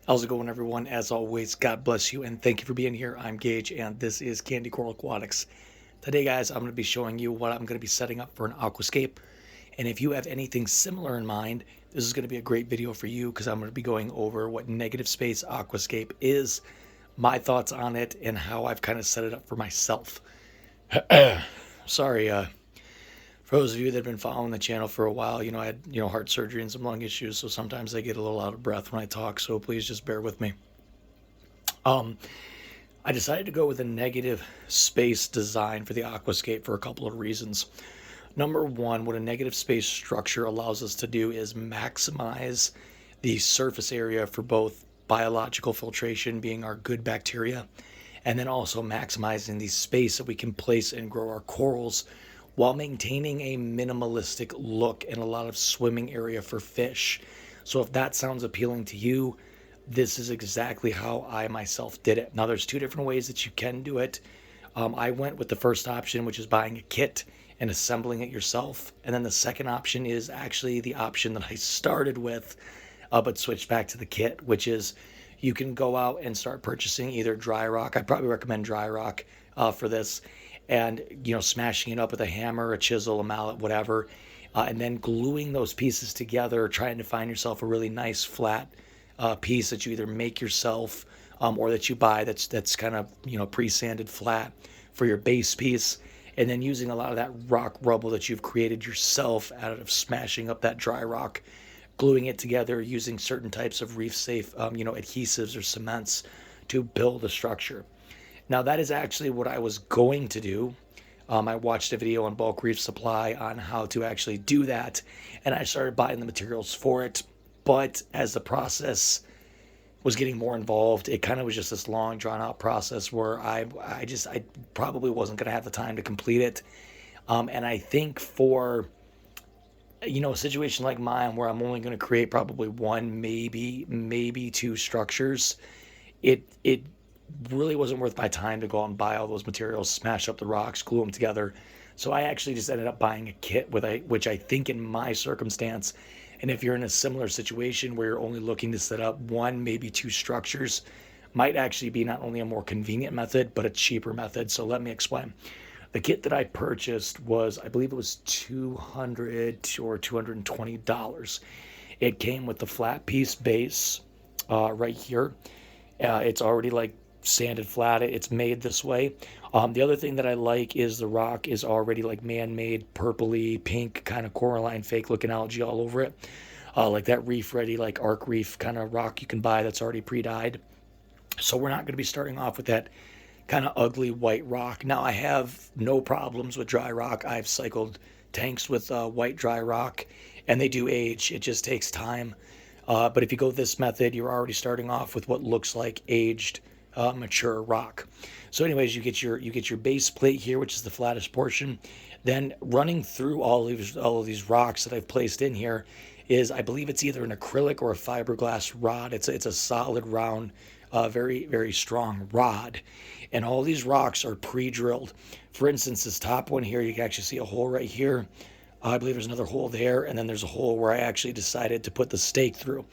How's it going, everyone? As always, God bless you and thank you for being here. I'm Gage and this is Candy Coral Aquatics. Today, guys, I'm going to be showing you what I'm going to be setting up for an aquascape. And if you have anything similar in mind, this is going to be a great video for you because I'm going to be going over what negative space aquascape is, my thoughts on it, and how I've kind of set it up for myself. Sorry, for those of you that have been following the channel for a while, I had, heart surgery and some lung issues, so sometimes I get a little out of breath when I talk, so please just bear with me. Um, I decided to go with a negative space design for the aquascape for a couple of reasons. Number one, what a negative space structure allows us to do is maximize the surface area for both biological filtration, being our good bacteria, and then also maximizing the space that we can place and grow our corals while maintaining a minimalistic look and a lot of swimming area for fish. So if that sounds appealing to you, this is exactly how I myself did it. Now, there's two different ways that you can do it. I went with the first option, which is buying a kit and assembling it yourself. And then the second option is actually the option that I started with, but switched back to the kit, which is you can go out and start purchasing either dry rock. I'd probably recommend dry rock for this, and smashing it up with a hammer, a chisel, a mallet, whatever, and then gluing those pieces together, trying to find yourself a really nice flat piece that you either make yourself or that you buy that's kind of pre-sanded flat for your base piece, and then using a lot of that rock rubble that you've created yourself out of smashing up that dry rock, gluing it together using certain types of reef safe adhesives or cements to build a structure. Now, that is actually what I was going to do. I watched a video on Bulk Reef Supply on how to actually do that, and I started buying the materials for it. But as the process was getting more involved, it kind of was just this long, drawn out process where I probably wasn't going to have the time to complete it. And I think for a situation like mine where I'm only going to create probably one, maybe two structures, it really wasn't worth my time to go out and buy all those materials, smash up the rocks, glue them together. So I actually just ended up buying a kit which I think in my circumstance, and if you're in a similar situation where you're only looking to set up one, maybe two structures, might actually be not only a more convenient method, but a cheaper method. So let me explain. The kit that I purchased was, I believe it was $200 or $220. It came with the flat piece base right here. It's already like sanded flat. It's made this way. The other thing that I like is the rock is already like man-made, purpley pink kind of coralline fake looking algae all over it, like that reef ready, like arc reef kind of rock you can buy that's already pre-dyed. So we're not going to be starting off with that kind of ugly white rock. Now, I have no problems with dry rock. I've cycled tanks with white dry rock, and they do age. It just takes time. But if you go this method, you're already starting off with what looks like aged, mature rock. So, anyways, you get your base plate here, which is the flattest portion. Then running through all of these rocks that I've placed in here is, I believe it's either an acrylic or a fiberglass rod. It's a solid round, very very strong rod, and all these rocks are pre-drilled. For instance, this top one here, you can actually see a hole right here. I believe there's another hole there, and then there's a hole where I actually decided to put the stake through.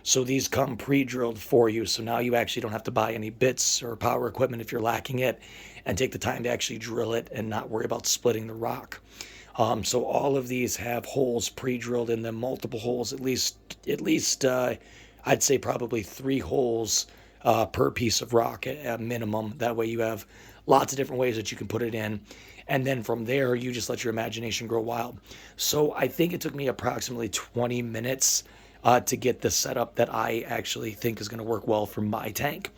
So these come pre-drilled for you. So now you actually don't have to buy any bits or power equipment if you're lacking it, and take the time to actually drill it and not worry about splitting the rock. So all of these have holes pre-drilled in them, multiple holes, at least I'd say probably 3 holes per piece of rock at minimum. That way you have lots of different ways that you can put it in. And then from there, you just let your imagination grow wild. So I think it took me approximately 20 minutes to get the setup that I actually think is going to work well for my tank.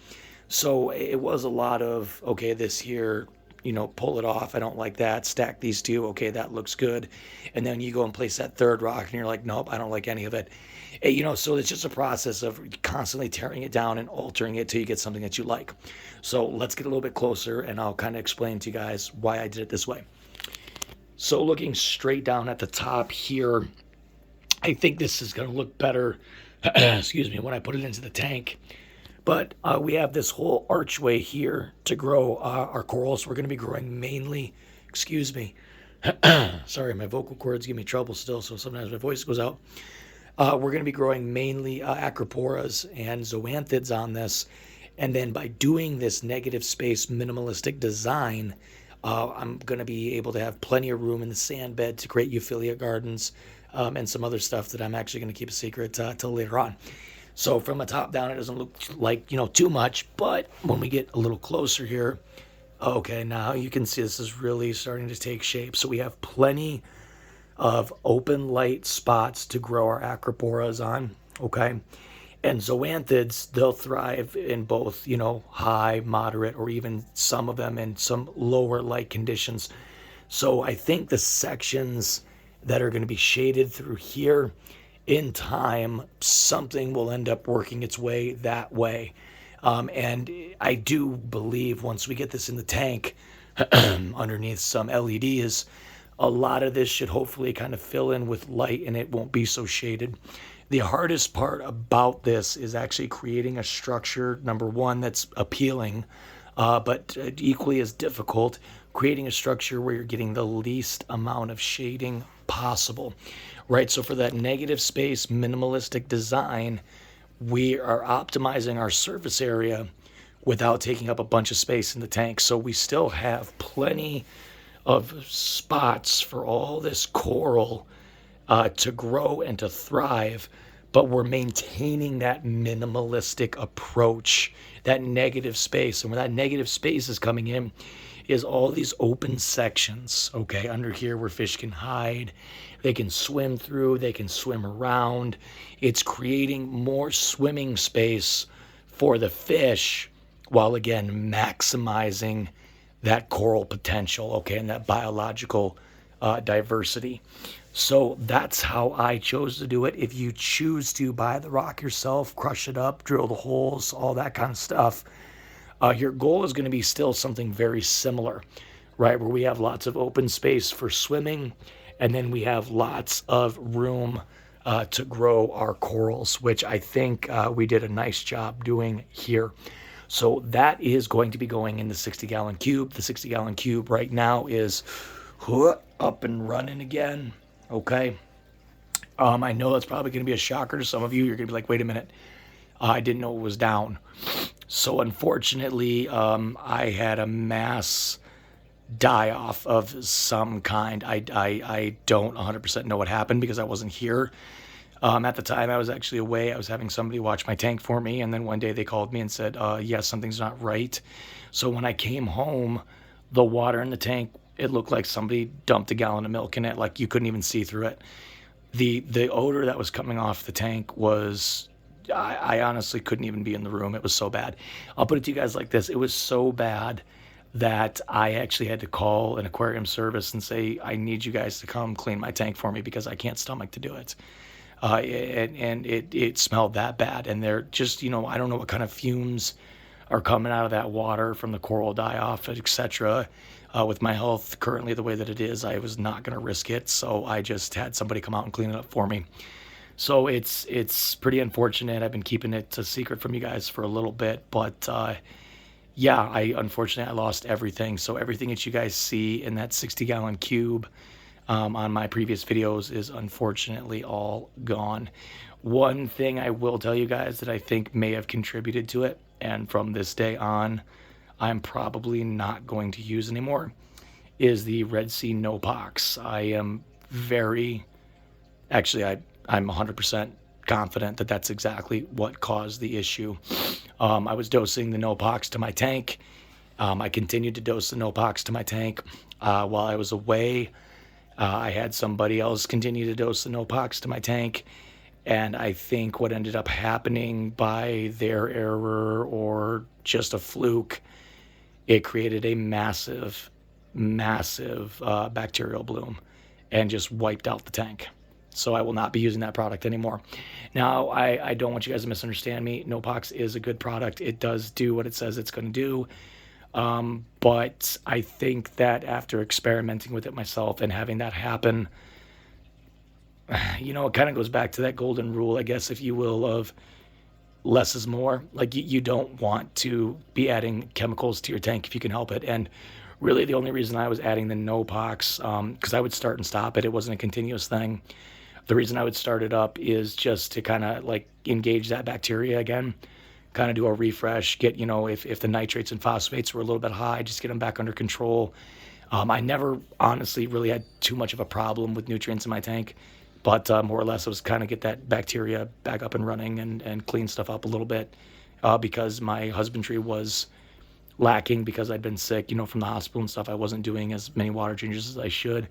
So it was a lot of, okay, this here, pull it off. I don't like that. Stack these two. Okay, that looks good. And then you go and place that third rock, and you're like, nope, I don't like any of it. So it's just a process of constantly tearing it down and altering it till you get something that you like. So let's get a little bit closer, and I'll kind of explain to you guys why I did it this way. So looking straight down at the top here, I think this is going to look better, excuse me, when I put it into the tank. But we have this whole archway here to grow our corals. We're going to be growing mainly, excuse me, sorry, my vocal cords give me trouble still, so sometimes my voice goes out. We're going to be growing mainly acroporas and zoanthids on this. And then by doing this negative space minimalistic design, I'm going to be able to have plenty of room in the sand bed to create euphyllia gardens, and some other stuff that I'm actually going to keep a secret till later on. So from the top down, it doesn't look like, too much, but when we get a little closer here, okay, now you can see this is really starting to take shape. So we have plenty of open light spots to grow our acroporas on, okay? And zoanthids, they'll thrive in both, high, moderate, or even some of them in some lower light conditions. So I think the sections that are going to be shaded through here, in time, something will end up working its way that way. And I do believe once we get this in the tank underneath some LEDs, a lot of this should hopefully kind of fill in with light and it won't be so shaded. The hardest part about this is actually creating a structure, number one, that's appealing, but equally as difficult, creating a structure where you're getting the least amount of shading possible, right? So for that negative space, minimalistic design, we are optimizing our surface area without taking up a bunch of space in the tank. So we still have plenty of spots for all this coral to grow and to thrive, but we're maintaining that minimalistic approach, that negative space. And where that negative space is coming in is all these open sections, okay, under here where fish can hide, they can swim through, they can swim around. It's creating more swimming space for the fish while again maximizing that coral potential, okay, and that biological diversity. So that's how I chose to do it. If you choose to buy the rock yourself, crush it up, drill the holes, all that kind of stuff, your goal is going to be still something very similar, right? Where we have lots of open space for swimming, and then we have lots of room to grow our corals, which I think we did a nice job doing here. So that is going to be going in the 60-gallon cube. The 60-gallon cube right now is up and running again. Okay. I know that's probably going to be a shocker to some of you. You're going to be like, wait a minute. I didn't know it was down. So unfortunately, I had a mass die off of some kind. I don't 100% know what happened because I wasn't here. At the time, I was actually away. I was having somebody watch my tank for me. And then one day they called me and said, yes, something's not right. So when I came home, the water in the tank, it looked like somebody dumped a gallon of milk in it. Like you couldn't even see through it. The odor that was coming off the tank was, I honestly couldn't even be in the room. It was so bad. I'll put it to you guys like this. It was so bad that I actually had to call an aquarium service and say, I need you guys to come clean my tank for me because I can't stomach to do it. And it smelled that bad. And they're just, I don't know what kind of fumes are coming out of that water from the coral die-off, etc. With my health currently the way that it is, I was not going to risk it. So I just had somebody come out and clean it up for me. So it's pretty unfortunate. I've been keeping it a secret from you guys for a little bit, but yeah, unfortunately I lost everything. So everything that you guys see in that 60-gallon cube on my previous videos is unfortunately all gone. One thing I will tell you guys that I think may have contributed to it, and from this day on, I'm probably not going to use anymore, is the Red Sea No-Pox. I am I'm 100% confident that that's exactly what caused the issue. I was dosing the No-Pox to my tank. I continued to dose the No-Pox to my tank. While I was away, I had somebody else continue to dose the No-Pox to my tank. And I think what ended up happening by their error or just a fluke, it created a massive bacterial bloom and just wiped out the tank. So I will not be using that product anymore. Now, I don't want you guys to misunderstand me. No-Pox is a good product. It does do what it says it's going to do. But I think that after experimenting with it myself and having that happen, it kind of goes back to that golden rule, I guess, if you will, of less is more. Like you don't want to be adding chemicals to your tank if you can help it. And really the only reason I was adding the No-Pox, because I would start and stop it. It wasn't a continuous thing. The reason I would start it up is just to kind of like engage that bacteria again, kind of do a refresh, get, if the nitrates and phosphates were a little bit high, just get them back under control. I never honestly really had too much of a problem with nutrients in my tank, but more or less it was kind of get that bacteria back up and running and clean stuff up a little bit, because my husbandry was lacking because I'd been sick, from the hospital and stuff. I wasn't doing as many water changes as I should.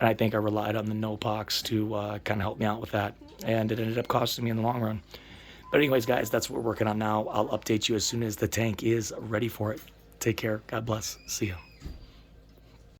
And I think I relied on the no pox to kind of help me out with that. And it ended up costing me in the long run. But anyways, guys, that's what we're working on now. I'll update you as soon as the tank is ready for it. Take care. God bless. See you.